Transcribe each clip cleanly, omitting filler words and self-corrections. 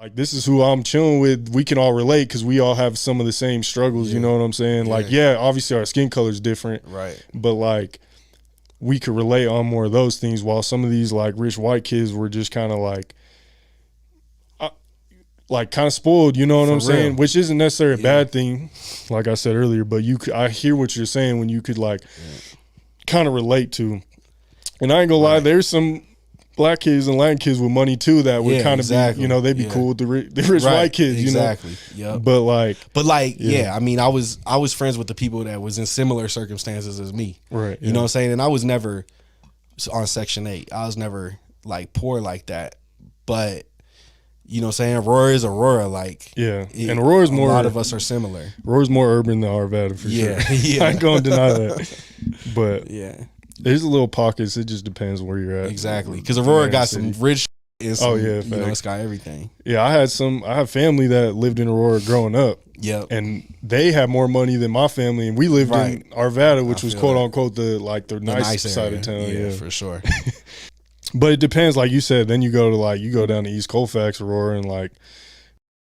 like, this is who I'm chilling with. We can all relate because we all have some of the same struggles. Yeah. You know what I'm saying? Yeah. Like, yeah, obviously our skin color is different, Right. but like we could relate on more of those things. While some of these like rich white kids were just kind of like kind of spoiled. You know what I'm saying? Which isn't necessarily a bad thing, like I said earlier. But I hear what you're saying when you could like kind of relate to. And I ain't gonna lie, there's some black kids and Latin kids with money too that would kind of be, you know, they'd be cool with the rich white kids, you know. Exactly. Yep. But like, I mean, I was friends with the people that was in similar circumstances as me. Right. You know what I'm saying? And I was never on Section 8. I was never like poor like that. But you know what I'm saying? Aurora is Aurora. Like, and Aurora's more, a lot of us are similar. Aurora's more urban than Arvada for sure. Yeah. I ain't gonna deny that. But yeah. There's a little pockets. It just depends where you're at. Exactly, because Aurora got some rich and some, you know, it's got everything. Yeah, I have family that lived in Aurora growing up. Yep. And they had more money than my family, and we lived in Arvada, which was quote unquote the nice side of town. Yeah, for sure. But it depends, like you said. Then you go down to East Colfax, Aurora, and like,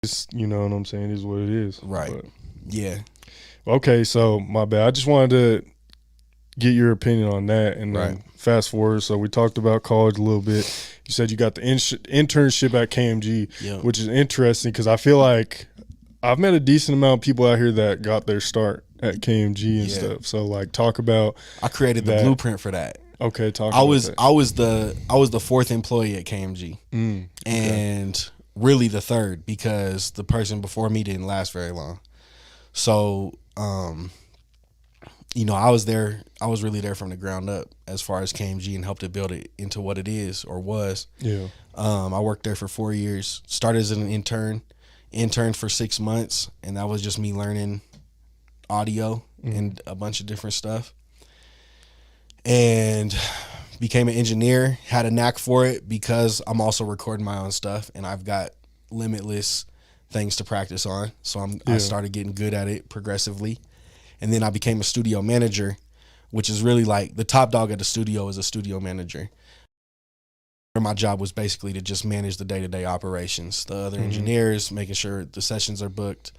it's, you know what I'm saying, is what it is. Right. But, yeah. Okay, so my bad. I just wanted to get your opinion on that, and then fast forward. So we talked about college a little bit. You said you got the internship at KMG, which is interesting because I feel like I've met a decent amount of people out here that got their start at KMG and stuff. So like, talk about. I created the blueprint for that. Okay, talk. I was the fourth employee at KMG, and really the third because the person before me didn't last very long. So. You know, I was really there from the ground up as far as KMG and helped to build it into what it is or was. Yeah. I worked there for 4 years, started as an interned for 6 months, and that was just me learning audio and a bunch of different stuff. And became an engineer, had a knack for it because I'm also recording my own stuff and I've got limitless things to practice on. So I started getting good at it progressively. And then I became a studio manager, which is really like the top dog at the studio is a studio manager. My job was basically to just manage the day-to-day operations, the other engineers, making sure the sessions are booked.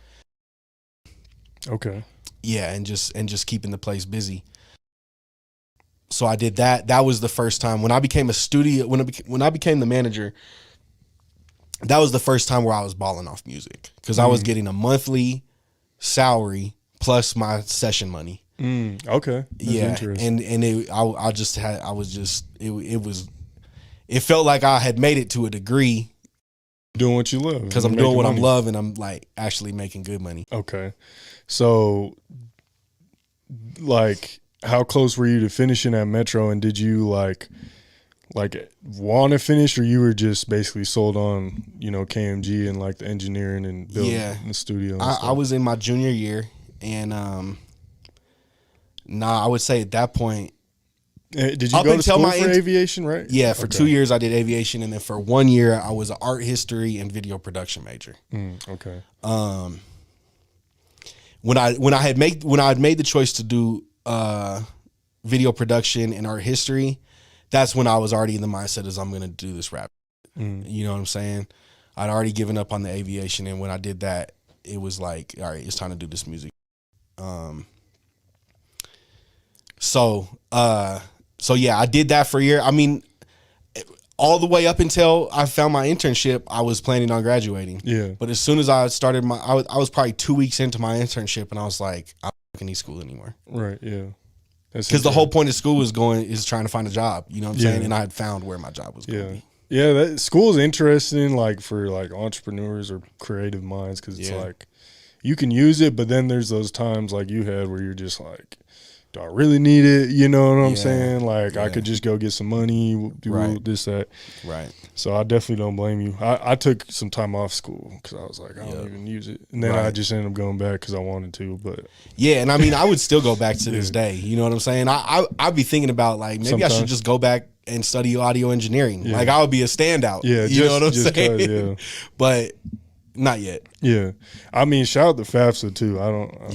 Okay. Yeah, and just keeping the place busy. So I did that. That was the first time when I became a studio. When I became the manager, that was the first time where I was balling off music because I was getting a monthly salary plus my session money. Okay. That's interesting. And it felt like I had made it to a degree. Doing what you love. Because I'm doing what I love and I'm like actually making good money. Okay. So like, how close were you to finishing at Metro, and did you like want to finish, or you were just basically sold on, you know, KMG and like the engineering and building the studio? I was in my junior year. And I would say at that point. Did you go to school for aviation, right? Yeah, for 2 years I did aviation, and then for 1 year I was an art history and video production major. Okay. When I had made the choice to do video production and art history, that's when I was already in the mindset as I'm going to do this rap. You know what I'm saying? I'd already given up on the aviation, and when I did that, it was like, all right, it's time to do this music. So yeah, I did that for a year. I mean, all the way up until I found my internship, I was planning on graduating. Yeah. But as soon as I started I was probably 2 weeks into my internship, and I was like, I don't need school anymore. Right. Yeah. Because the whole point of school is trying to find a job. You know what I'm saying? And I had found where my job was going to be. Yeah. School is interesting, like for like entrepreneurs or creative minds, because it's like you can use it, but then there's those times like you had where you're just like, do I really need it? You know what I'm saying? Like I could just go get some money, do this, that. Right. So I definitely don't blame you. I took some time off school because I was like, I don't even use it. And then I just ended up going back because I wanted to. But yeah, and I mean, I would still go back to this day. You know what I'm saying? I'd be thinking about like maybe I should just go back and study audio engineering. Like I would be a standout. Yeah, you know what I'm saying? But not yet. Yeah. I mean, shout out to FAFSA too.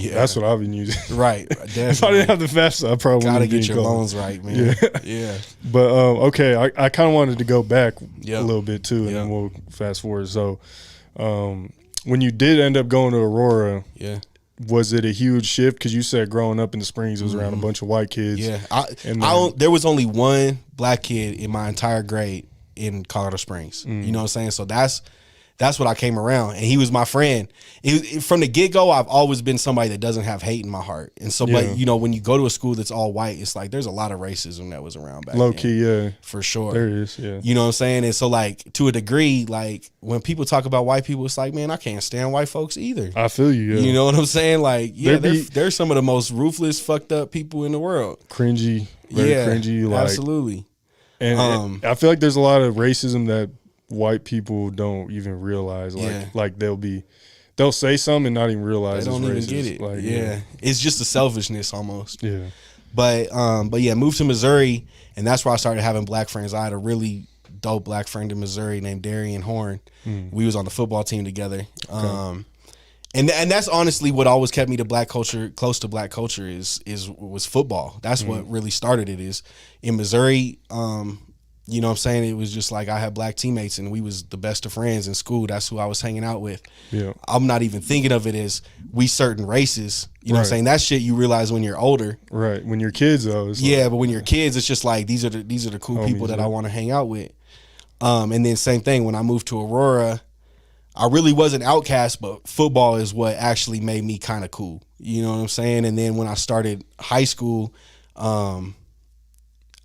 That's what I've been using. Right. If I didn't have the FAFSA, I probably gotta get your loans right, man. Yeah. But okay, I kind of wanted to go back a little bit too, and then we'll fast forward. So When you did end up going to Aurora, Yeah. was it a huge shift? Because you said growing up in the Springs, it was around a bunch of white kids. Yeah, there was only one black kid in my entire grade in Colorado Springs. You know what I'm saying? So that's what I came around, and he was my friend. From the get-go, I've always been somebody that doesn't have hate in my heart. And so, but you know, when you go to a school that's all white, it's like there's a lot of racism that was around back then. Low key, yeah. For sure. There is, yeah. You know what I'm saying? And so, like, to a degree, like, when people talk about white people, it's like, man, I can't stand white folks either. I feel you, yeah. You know what I'm saying? Like, yeah, they're some of the most ruthless, fucked up people in the world. Cringy, very cringy. Like, absolutely. And I feel like there's a lot of racism that white people don't even realize. Like they'll say something and not even realize they don't it's even racist. get it. Like, yeah, it's just a selfishness almost. Yeah. But yeah, moved to Missouri, and that's where I started having black friends. I had a really dope black friend in Missouri named Darian Horn. We was on the football team together. Okay. And that's honestly what always kept me to black culture, close to black culture, was football. That's what really started it. Is in Missouri. You know what I'm saying? It was just like I had black teammates and we was the best of friends in school. That's who I was hanging out with. Yeah. I'm not even thinking of it as we certain races. You know what I'm saying? That shit you realize when you're older. Right. When you're kids though. But when you're kids, it's just like these are the cool people that I want to hang out with. And then same thing when I moved to Aurora, I really was an outcast, but football is what actually made me kind of cool. You know what I'm saying? And then when I started high school,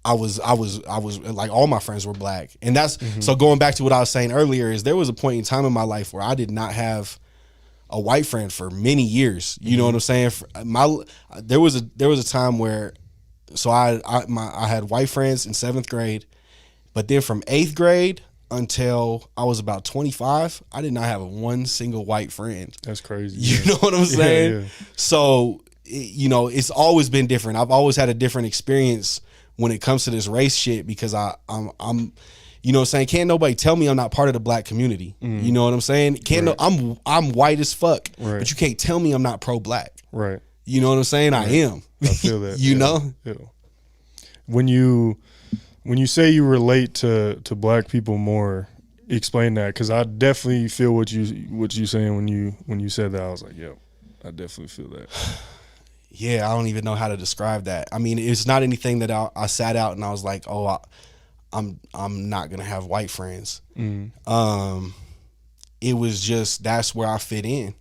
I was like, all my friends were black. And that's, so going back to what I was saying earlier, is there was a point in time in my life where I did not have a white friend for many years. You know what I'm saying? There was a time where, so I had white friends in 7th grade, but then from 8th grade until I was about 25, I did not have one single white friend. That's crazy. You know what I'm saying? Yeah. So, you know, it's always been different. I've always had a different experience when it comes to this race shit, because I'm you know what I'm saying, can't nobody tell me I'm not part of the black community. You know what I'm saying? I'm white as fuck, but you can't tell me I'm not pro-black. Right. You know what I'm saying? I am. I feel that. You know? Yeah. When you say you relate to black people more, explain that, because I definitely feel what you saying when you said that. I was like, yep, I definitely feel that. Yeah, I don't even know how to describe that. I mean, it's not anything that I sat out and I was like, oh, I'm not gonna have white friends. It was just, that's where I fit in.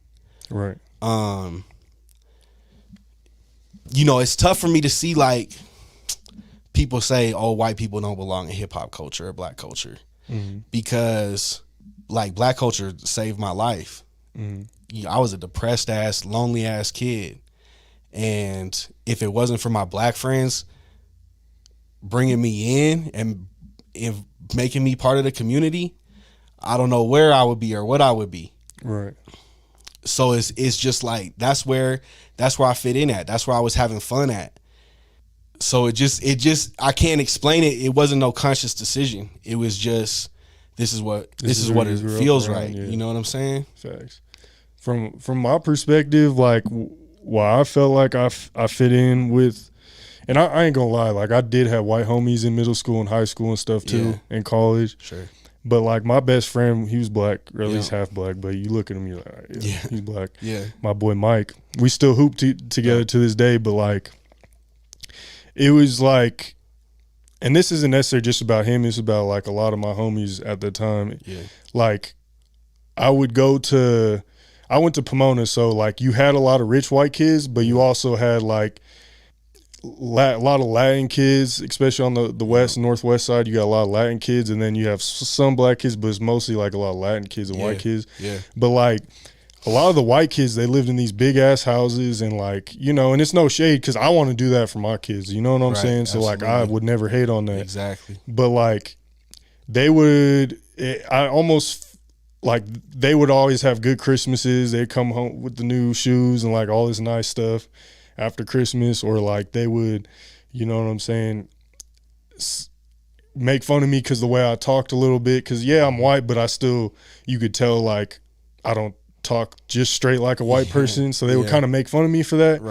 Right. You know, it's tough for me to see, like, people say, oh, white people don't belong in hip hop culture or black culture, because like black culture saved my life. You know, I was a depressed ass, lonely ass kid. And if it wasn't for my black friends bringing me in and making me part of the community, I don't know where I would be or what I would be. Right. So it's just like, that's where I fit in at. That's where I was having fun at. So it just I can't explain it. It wasn't no conscious decision. It was just, this is what it feels right. Yeah. You know what I'm saying? Facts. From my perspective, like, why I felt like I fit in with, and I ain't gonna lie, like, I did have white homies in middle school and high school and stuff too, in college. Sure. But like my best friend, he was black, or at least half black, but you look at him, you're like, all right, he's black. Yeah. My boy Mike, we still hoop together to this day, but like, it was like, and this isn't necessarily just about him, it's about like a lot of my homies at the time. Yeah. Like, I went to Pomona, so like you had a lot of rich white kids, but you also had like a lot of Latin kids, especially on the west and northwest side. You got a lot of Latin kids, and then you have some black kids, but it's mostly like a lot of Latin kids and white kids. Yeah. But like a lot of the white kids, they lived in these big ass houses, and like, you know, and it's no shade, because I want to do that for my kids. You know what I'm saying? So absolutely. Like, I would never hate on that. Exactly. But like, they would always have good Christmases. They'd come home with the new shoes and like all this nice stuff after Christmas, or like they would, you know what I'm saying, make fun of me because the way I talked a little bit, because I'm white, but you could tell like I don't talk just straight like a white person, so they would kind of make fun of me for that. Right.